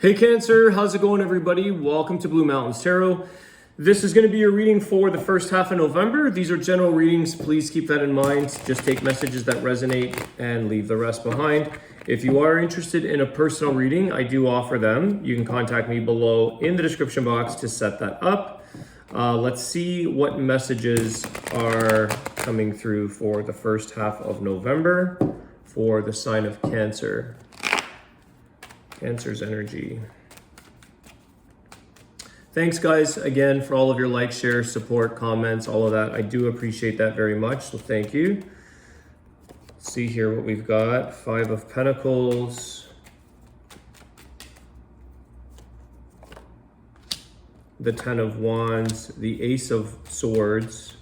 Hey Cancer, how's it going everybody? Welcome to Blue Mountains Tarot. This is going to be your reading for the first half of November. These are general readings. Please keep that in mind. Just take messages that resonate and leave the rest behind. If you are interested in a personal reading, I do offer them. You can contact me below in the description box to set that up. Let's see what messages are coming through for the first half of November for the sign of Cancer. Cancer's energy. Thanks guys again for all of your likes, shares, support, comments, all of that. I do appreciate that very much, so thank you. Let's see here what we've got. 5 of Pentacles. The 10 of Wands, the Ace of Swords.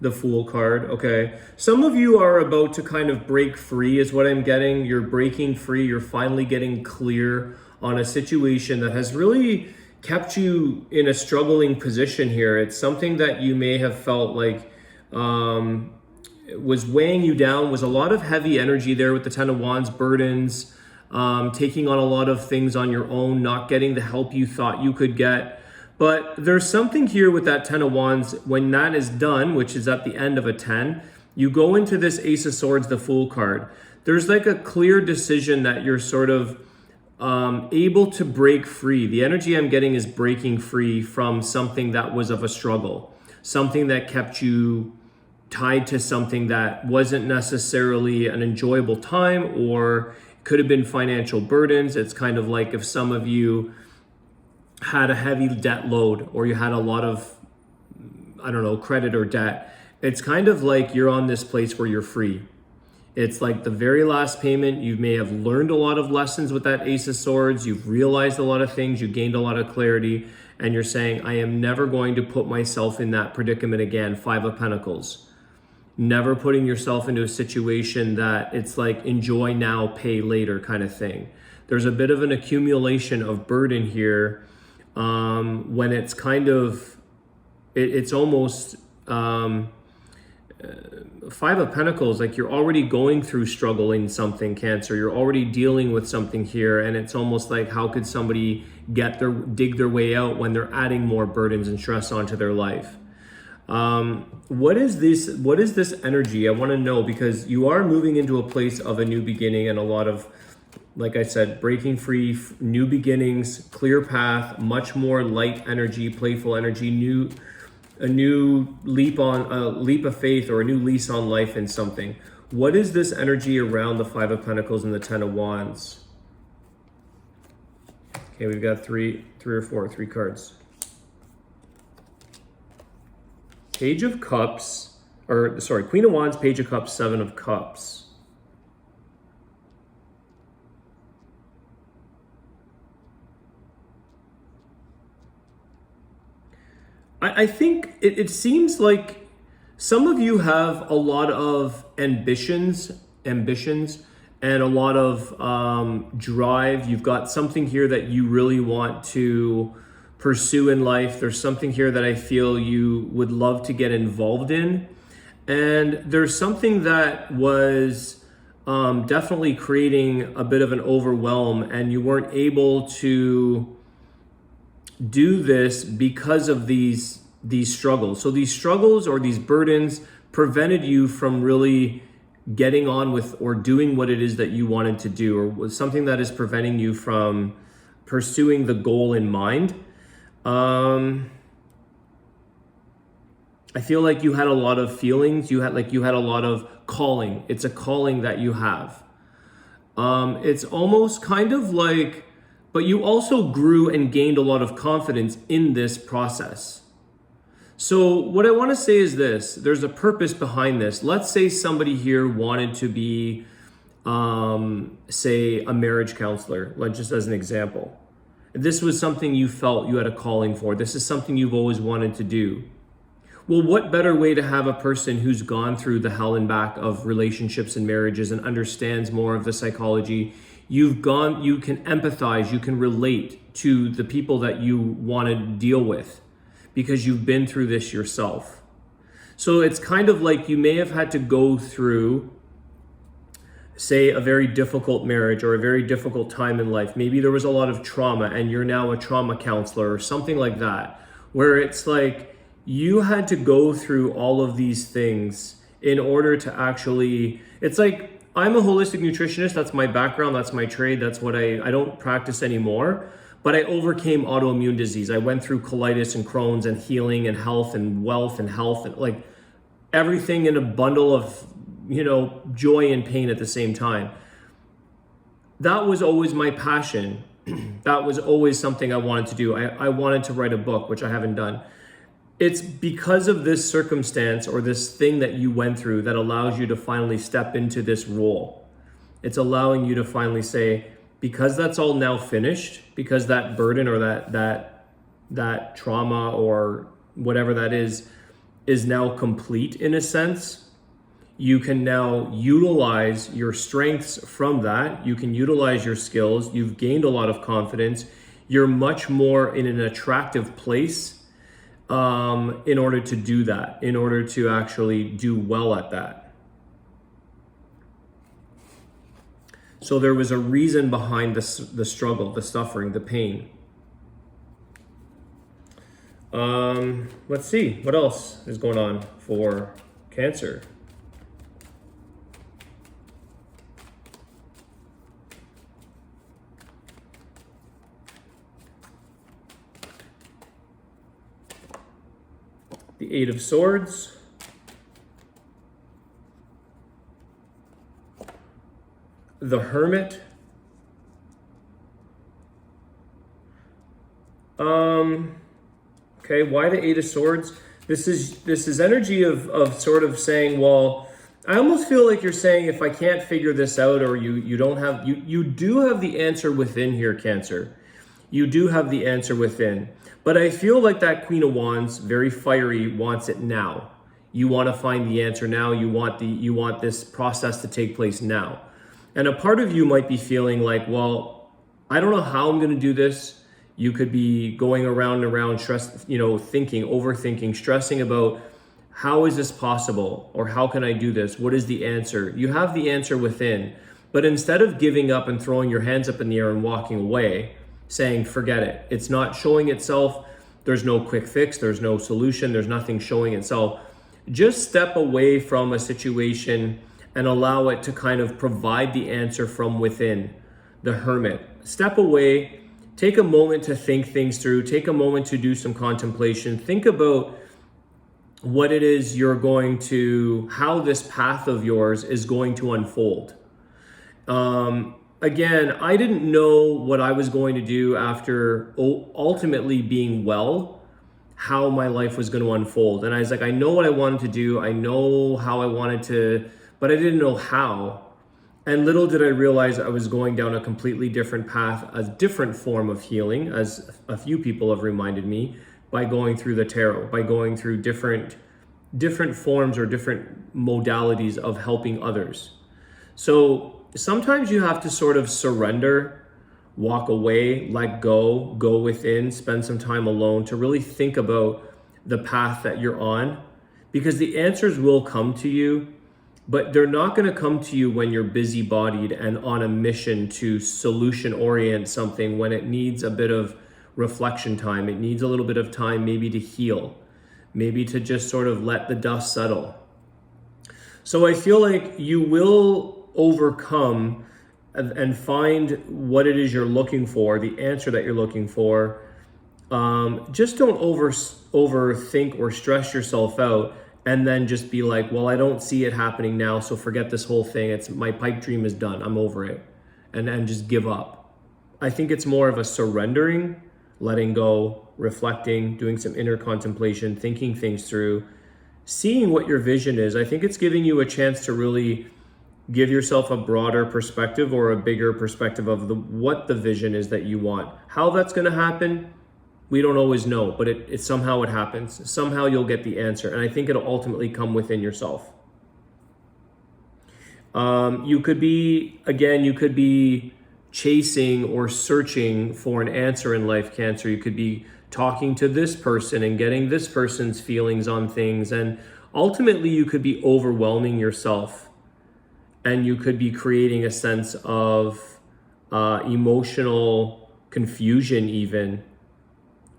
The Fool card, okay. Some of you are about to kind of break free is what I'm getting. You're breaking free, you're finally getting clear on a situation that has really kept you in a struggling position here. It's something that you may have felt like was weighing you down, was a lot of heavy energy there with the 10 of Wands, burdens, taking on a lot of things on your own, not getting the help you thought you could get. But there's something here with that 10 of Wands, when that is done, which is at the end of a 10, you go into this Ace of Swords, the Fool card. There's like a clear decision that you're sort of able to break free. The energy I'm getting is breaking free from something that was of a struggle, something that kept you tied to something that wasn't necessarily an enjoyable time, or could have been financial burdens. It's kind of like if some of you had a heavy debt load, or you had a lot of, I don't know, credit or debt. It's kind of like you're on this place where you're free. It's like the very last payment. You may have learned a lot of lessons with that Ace of Swords. You've realized a lot of things. You gained a lot of clarity, and you're saying, I am never going to put myself in that predicament again. 5 of Pentacles. Never putting yourself into a situation that it's like enjoy now, pay later kind of thing. There's a bit of an accumulation of burden here. When it's kind of, it's almost 5 of Pentacles, like you're already going through struggle in something, Cancer. You're already dealing with something here, and it's almost like, how could somebody dig their way out when they're adding more burdens and stress onto their life? What is this energy? I want to know, because you are moving into a place of a new beginning and a lot of, like I said, breaking free, new beginnings, clear path, much more light energy, playful energy, a new leap of faith, or a new lease on life in something. What is this energy around the 5 of Pentacles and the 10 of Wands? Okay, we've got three cards. Page of Cups, or sorry, Queen of Wands, Page of Cups, 7 of Cups. I think it seems like some of you have a lot of ambitions, and a lot of drive. You've got something here that you really want to pursue in life. There's something here that I feel you would love to get involved in. And there's something that was definitely creating a bit of an overwhelm, and you weren't able to do this because of these struggles. So these struggles or these burdens prevented you from really getting on with or doing what it is that you wanted to do, or was something that is preventing you from pursuing the goal in mind. I feel like you had a lot of feelings. You had a lot of calling. It's a calling that you have. It's almost kind of like, but you also grew and gained a lot of confidence in this process. So what I want to say is this: there's a purpose behind this. Let's say somebody here wanted to be, say, a marriage counselor, like just as an example. This was something you felt you had a calling for. This is something you've always wanted to do. Well, what better way to have a person who's gone through the hell and back of relationships and marriages and understands more of the psychology. You can empathize, you can relate to the people that you want to deal with because you've been through this yourself. So it's kind of like you may have had to go through say a very difficult marriage or a very difficult time in life. Maybe there was a lot of trauma and you're now a trauma counselor or something like that, where it's like you had to go through all of these things in order to actually, it's like, I'm a holistic nutritionist. That's my background. That's my trade. That's what I don't practice anymore, but I overcame autoimmune disease. I went through colitis and Crohn's and healing and health and wealth and health and like everything in a bundle of, joy and pain at the same time. That was always my passion. That was always something I wanted to do. I wanted to write a book, which I haven't done. It's because of this circumstance or this thing that you went through that allows you to finally step into this role. It's allowing you to finally say, because that's all now finished, because that burden or that trauma or whatever that is now complete in a sense, you can now utilize your strengths from that. You can utilize your skills. You've gained a lot of confidence. You're much more in an attractive place in order to do that, in order to actually do well at that. So there was a reason behind the struggle, the suffering, the pain. Let's see, what else is going on for Cancer? The Eight of Swords. The Hermit. Okay, why the Eight of Swords? This is energy of sort of saying, well, I almost feel like you're saying, if I can't figure this out, or you do have the answer within here, Cancer. You do have the answer within. But I feel like that Queen of Wands, very fiery, wants it now. You want to find the answer now. You want this process to take place now. And a part of you might be feeling like, well, I don't know how I'm going to do this. You could be going around and around, thinking, overthinking, stressing about how is this possible, or how can I do this? What is the answer? You have the answer within, but instead of giving up and throwing your hands up in the air and walking away, saying, forget it, it's not showing itself, there's no quick fix, there's no solution, there's nothing showing itself, just step away from a situation and allow it to kind of provide the answer from within. The Hermit. Step away, take a moment to think things through, take a moment to do some contemplation, think about what it is how this path of yours is going to unfold. Again, I didn't know what I was going to do after ultimately being well, how my life was going to unfold. And I was like, I know what I wanted to do. I know how I wanted to, but I didn't know how. And little did I realize I was going down a completely different path, a different form of healing, as a few people have reminded me, by going through the tarot, by going through different forms or different modalities of helping others. So sometimes you have to sort of surrender, walk away, let go within, spend some time alone to really think about the path that you're on, because the answers will come to you, but they're not going to come to you when you're busy-bodied and on a mission to solution-orient something, when it needs a bit of reflection time. It needs a little bit of time maybe to heal, maybe to just sort of let the dust settle. So I feel like you will overcome and find what it is you're looking for, the answer that you're looking for. Just don't overthink or stress yourself out and then just be like, well, I don't see it happening now, so forget this whole thing. My pipe dream is done. I'm over it. And just give up. I think it's more of a surrendering, letting go, reflecting, doing some inner contemplation, thinking things through, seeing what your vision is. I think it's giving you a chance to really give yourself a broader perspective or a bigger perspective of what the vision is that you want. How that's going to happen, we don't always know, but it somehow it happens. Somehow you'll get the answer, and I think it'll ultimately come within yourself. You could be chasing or searching for an answer in life, Cancer. You could be talking to this person and getting this person's feelings on things, and ultimately you could be overwhelming yourself and you could be creating a sense of emotional confusion even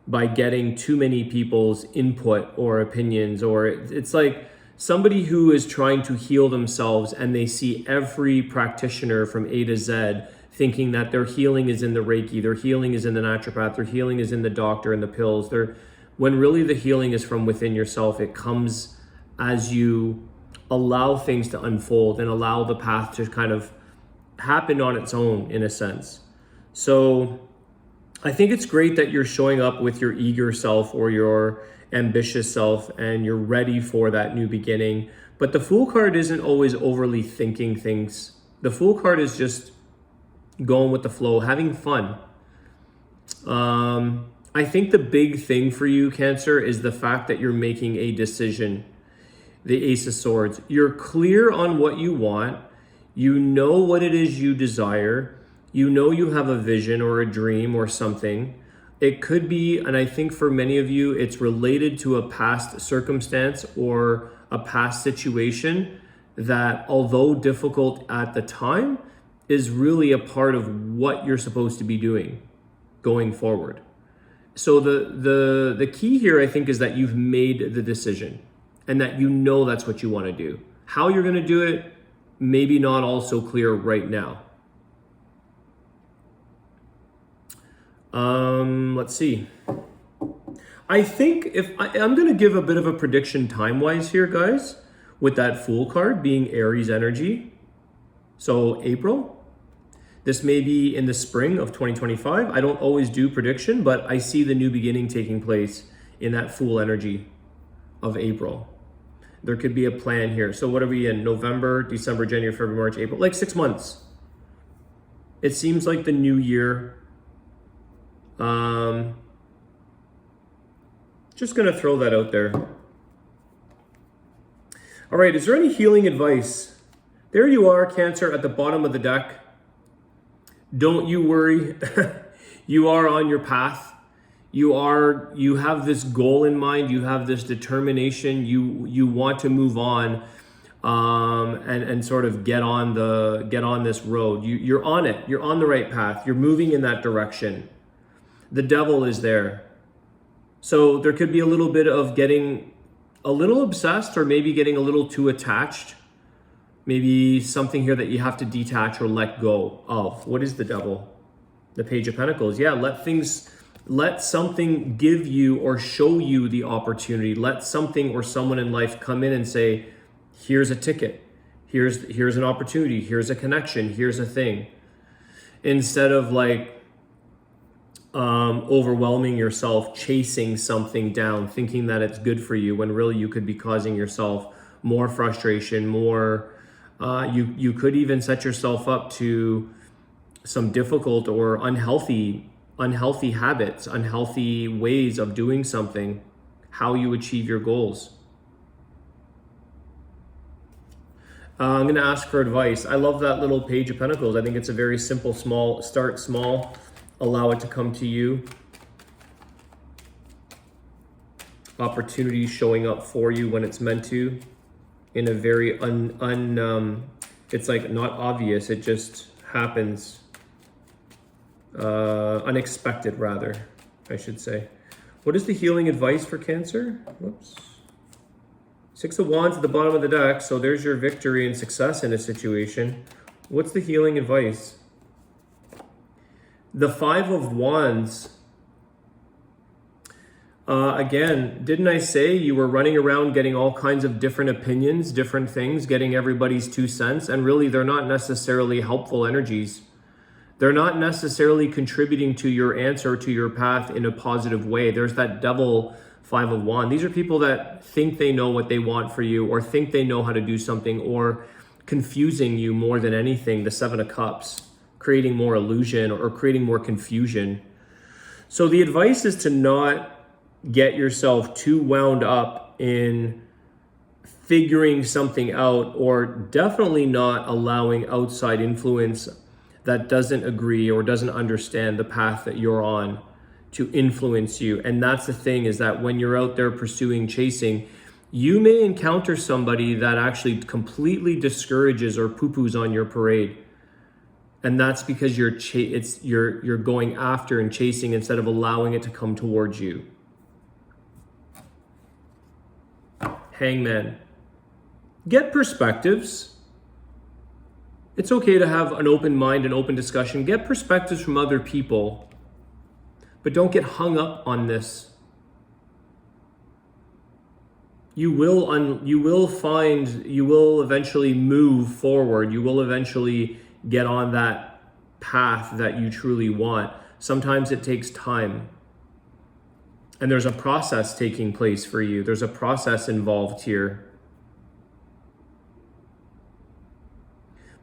by getting too many people's input or opinions. Or it's like somebody who is trying to heal themselves and they see every practitioner from A to Z thinking that their healing is in the Reiki, their healing is in the naturopath, their healing is in the doctor and the pills. When really the healing is from within yourself. It comes as you allow things to unfold and allow the path to kind of happen on its own, in a sense. So I think it's great that you're showing up with your eager self or your ambitious self and you're ready for that new beginning. But the Fool card isn't always overly thinking things. The Fool card is just going with the flow, having fun. I think the big thing for you, Cancer, is the fact that you're making a decision. The Ace of Swords. You're clear on what you want. You know what it is you desire. You know you have a vision or a dream or something. It could be, and I think for many of you, it's related to a past circumstance or a past situation that, although difficult at the time, is really a part of what you're supposed to be doing going forward. So the key here, I think, is that you've made the decision and that you know that's what you want to do. How you're going to do it, maybe not all so clear right now. Let's see. I think I'm going to give a bit of a prediction time-wise here, guys, with that Fool card being Aries energy. So April. This may be in the spring of 2025. I don't always do prediction, but I see the new beginning taking place in that Fool energy of April. There could be a plan here. So what are we in? November, December, January, February, March, April, like 6 months. It seems like the new year. Just gonna throw that out there. All right, is there any healing advice? There you are, Cancer, at the bottom of the deck. Don't you worry. You are on your path. You have this goal in mind. You have this determination. You want to move on, and sort of get on this road. You're on it. You're on the right path. You're moving in that direction. The devil is there. So there could be a little bit of getting a little obsessed or maybe getting a little too attached. Maybe something here that you have to detach or let go of. What is the devil? The Page of Pentacles. Yeah, let something give you or show you the opportunity. Let something or someone in life come in and say, here's a ticket. Here's an opportunity. Here's a connection. Here's a thing. Instead of like overwhelming yourself, chasing something down, thinking that it's good for you when really you could be causing yourself more frustration, more... You could even set yourself up to some difficult or unhealthy habits, unhealthy ways of doing something, how you achieve your goals. I'm going to ask for advice. I love that little Page of Pentacles. I think it's a very simple, start small, allow it to come to you. Opportunities showing up for you when it's meant to. In a very it's like not obvious, it just happens. Unexpected, rather, I should say. What is the healing advice for Cancer? Whoops. 6 of Wands at the bottom of the deck, so there's your victory and success in a situation. What's the healing advice? The 5 of Wands. Again, didn't I say you were running around getting all kinds of different opinions, different things, getting everybody's 2 cents, and really they're not necessarily helpful energies. They're not necessarily contributing to your answer, to your path in a positive way. There's that devil 5 of Wands. These are people that think they know what they want for you or think they know how to do something or confusing you more than anything. The 7 of Cups, creating more illusion or creating more confusion. So the advice is to not get yourself too wound up in figuring something out, or definitely not allowing outside influence that doesn't agree or doesn't understand the path that you're on to influence you. And that's the thing, is that when you're out there pursuing, chasing, You may encounter somebody that actually completely discourages or poo-poos on your parade. And that's because you're going after and chasing instead of allowing it to come towards you. Hangman. Get perspectives. It's okay to have an open mind and open discussion. Get perspectives from other people, but don't get hung up on this. You will eventually move forward. You will eventually get on that path that you truly want. Sometimes it takes time. And there's a process taking place for you. There's a process involved here.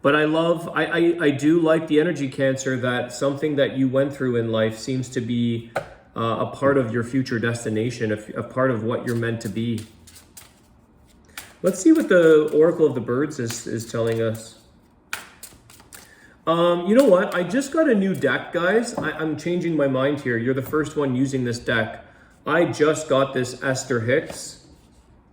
But I do like the energy, Cancer, that something that you went through in life seems to be a part of your future destination, a part of what you're meant to be. Let's see what the Oracle of the Birds is telling us. You know what? I just got a new deck, guys. I'm changing my mind here. You're the first one using this deck. I just got this Esther Hicks.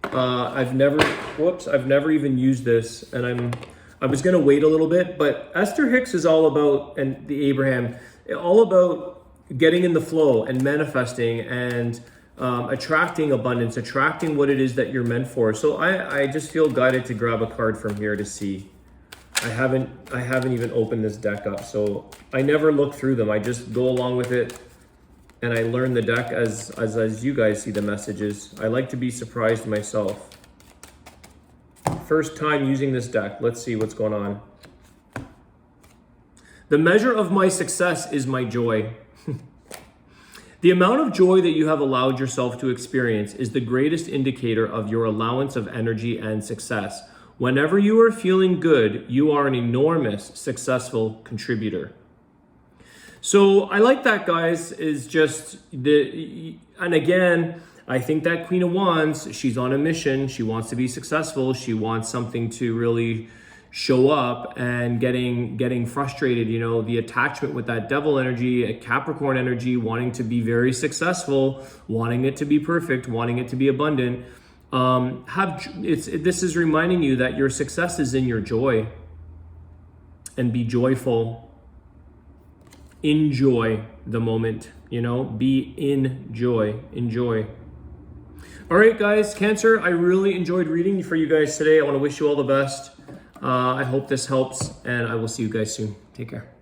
I've never even used this, and I was gonna wait a little bit, but Esther Hicks is all about, and the Abraham, all about getting in the flow and manifesting and attracting abundance, attracting what it is that you're meant for. So I just feel guided to grab a card from here to see. I haven't even opened this deck up, so I never look through them. I just go along with it, and I learn the deck as you guys see the messages. I like to be surprised myself. First time using this deck. Let's see what's going on. The measure of my success is my joy. The amount of joy that you have allowed yourself to experience is the greatest indicator of your allowance of energy and success. Whenever you are feeling good, you are an enormous successful contributor. So I like that, guys, is just and again, I think that Queen of Wands, she's on a mission. She wants to be successful. She wants something to really show up, and getting frustrated, you know, the attachment with that Devil energy, a Capricorn energy, wanting to be very successful, wanting it to be perfect, wanting it to be abundant. This is reminding you that your success is in your joy, and be joyful. Enjoy the moment, you know, be in joy, enjoy. All right, guys, Cancer, I really enjoyed reading for you guys today. I want to wish you all the best. I hope this helps, and I will see you guys soon. Take care.